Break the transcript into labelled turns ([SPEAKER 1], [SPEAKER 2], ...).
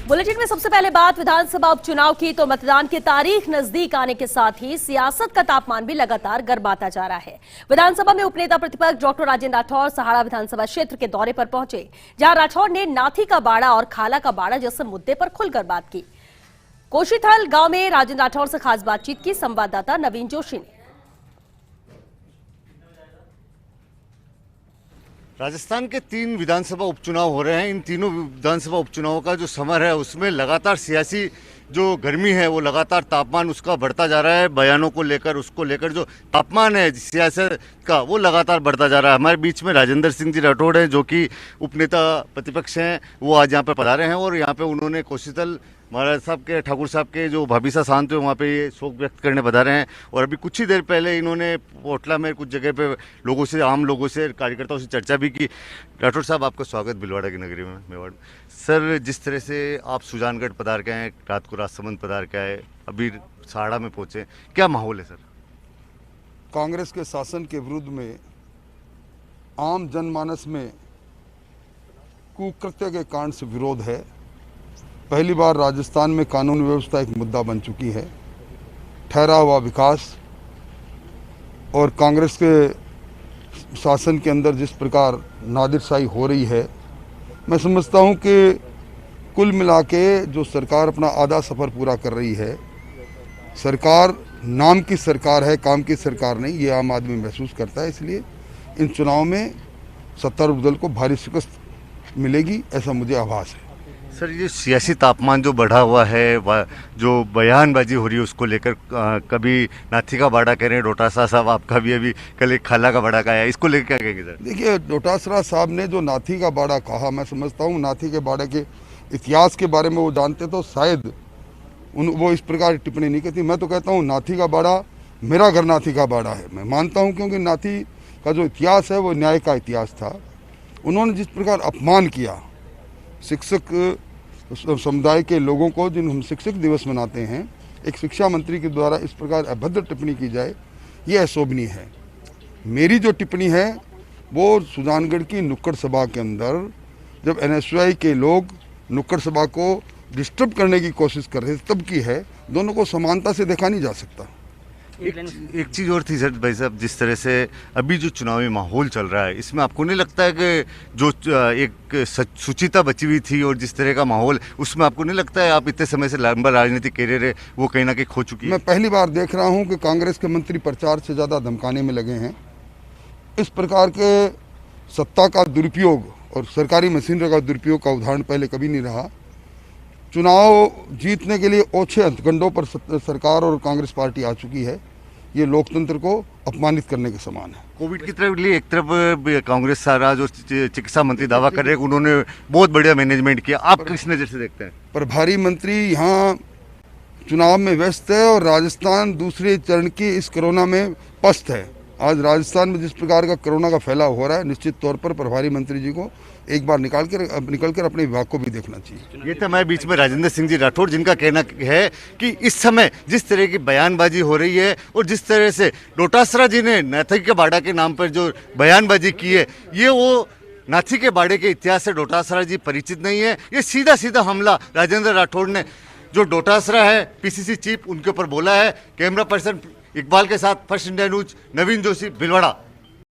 [SPEAKER 1] Bulletin में सबसे पहले बात विधानसभा उपचुनाव की, तो मतदान की तारीख नजदीक आने के साथ ही सियासत का तापमान भी लगातार गर्माता जा रहा है। विधानसभा में उपनेता प्रतिपक्ष डॉक्टर राजेंद्र राठौर सहाड़ा विधानसभा क्षेत्र के दौरे पर पहुंचे, जहां राठौर ने नाथी का बाड़ा और खाला का बाड़ा जैसे मुद्दे पर खुलकर बात की। कोशीथल गांव में राजेंद्र राठौर से खास बातचीत की संवाददाता नवीन जोशी ने।
[SPEAKER 2] राजस्थान के 3 विधानसभा उपचुनाव हो रहे हैं। इन तीनों विधानसभा उपचुनावों का जो समर है उसमें लगातार सियासी जो गर्मी है वो लगातार तापमान उसका बढ़ता जा रहा है। बयानों को लेकर उसको लेकर जो तापमान है सियासत का वो लगातार बढ़ता जा रहा है। हमारे बीच में राजेंद्र सिंह जी राठौड़ हैं जो कि उपनेता प्रतिपक्ष हैं, वो आज यहाँ पर पधारे हैं और यहाँ पे उन्होंने कोशीथल महाराज साहब के ठाकुर साहब के जो भाभी सा शांत हुए वहाँ पे ये शोक व्यक्त करने पधारे हैं। और अभी कुछ ही देर पहले इन्होंने पोटला में कुछ जगह पे लोगों से, आम लोगों से, कार्यकर्ताओं से चर्चा भी की। राठौर साहब, आपका स्वागत भीलवाड़ा की नगरी में, मेवाड़ में। सर, जिस तरह से आप सुजानगढ़ पधार के आए, रात को राजसमंद पधार के आए, अभी सहाड़ा में पहुँचे, क्या माहौल है सर?
[SPEAKER 3] कांग्रेस के शासन के विरुद्ध में आम जनमानस में कुकृत्य के कांड से विरोध है। पहली बार राजस्थान में कानून व्यवस्था एक मुद्दा बन चुकी है। ठहरा हुआ विकास और कांग्रेस के शासन के अंदर जिस प्रकार नादिरशाही हो रही है, मैं समझता हूं कि कुल मिला के जो सरकार अपना आधा सफ़र पूरा कर रही है, सरकार नाम की सरकार है, काम की सरकार नहीं, ये आम आदमी महसूस करता है। इसलिए इन चुनाव में सत्तारूढ़ दल को भारी शिकस्त मिलेगी, ऐसा मुझे आभास है।
[SPEAKER 2] सर, ये सियासी तापमान जो बढ़ा हुआ है, जो बयानबाजी हो रही है उसको लेकर, कभी नाथी का बाड़ा कह रहे हैं, डोटासरा साहब आपका भी अभी कल एक खाला का बाड़ा कहा है, इसको लेकर क्या कहेंगे सर?
[SPEAKER 3] देखिए, डोटासरा साहब ने जो नाथी का बाड़ा कहा, मैं समझता हूँ नाथी के बाड़े के इतिहास के बारे में वो जानते तो शायद वो इस प्रकार टिप्पणी नहीं करती। मैं तो कहता हूँ नाथी का बाड़ा मेरा घर नाथी का बाड़ा है। मैं मानता हूँ क्योंकि नाथी का जो इतिहास है वो न्याय का इतिहास था। उन्होंने जिस प्रकार अपमान किया शिक्षक समुदाय के लोगों को, जिन हम शिक्षक दिवस मनाते हैं, एक शिक्षा मंत्री के द्वारा इस प्रकार अभद्र टिप्पणी की जाए, ये अशोभनीय है। मेरी जो टिप्पणी है वो सुजानगढ़ की नुक्कड़ सभा के अंदर जब NSY के लोग नुक्कड़ सभा को डिस्टर्ब करने की कोशिश कर रहे थे तब की है। दोनों को समानता से देखा नहीं जा सकता।
[SPEAKER 2] एक चीज़ और थी सर भाई साहब, जिस तरह से अभी जो चुनावी माहौल चल रहा है, इसमें आपको नहीं लगता है कि जो एक शुचिता बची हुई थी और जिस तरह का माहौल, उसमें आपको नहीं लगता है आप इतने समय से लंबा राजनीतिक कैरियर है वो कहीं ना कहीं खो चुकी है?
[SPEAKER 3] मैं पहली बार देख रहा हूं कि कांग्रेस के मंत्री प्रचार से ज़्यादा धमकाने में लगे हैं। इस प्रकार के सत्ता का दुरुपयोग और सरकारी मशीनरी का दुरुपयोग का उदाहरण पहले कभी नहीं रहा। चुनाव जीतने के लिए ओछे हथकंडों पर सरकार और कांग्रेस पार्टी आ चुकी है। ये लोकतंत्र को अपमानित करने के समान है।
[SPEAKER 2] कोविड की तरफ लिए एक तरफ कांग्रेस सारा जो चिकित्सा मंत्री दावा कर रहे हैं उन्होंने बहुत बढ़िया मैनेजमेंट किया, आप किस नज़र से देखते हैं?
[SPEAKER 3] प्रभारी मंत्री यहाँ चुनाव में व्यस्त है और राजस्थान दूसरे चरण की इस कोरोना में पस्त है। आज राजस्थान में जिस प्रकार का कोरोना का फैलाव हो रहा है, निश्चित तौर पर प्रभारी मंत्री जी को एक बार निकल कर अपने विभाग को भी देखना चाहिए।
[SPEAKER 2] ये था हमारे बीच में राजेंद्र सिंह जी राठौड़, जिनका कहना है कि इस समय जिस तरह की बयानबाजी हो रही है और जिस तरह से डोटासरा जी ने नाथी के बाड़ा के नाम पर जो बयानबाजी की है, ये वो नाथी के बाड़े के इतिहास से डोटासरा जी परिचित नहीं है। ये सीधा सीधा हमला राजेंद्र राठौड़ ने, जो डोटासरा है PCC चीफ, उनके ऊपर बोला है। कैमरा पर्सन इकबाल के साथ फर्स्ट इंडिया न्यूज, नवीन जोशी, भीलवाड़ा।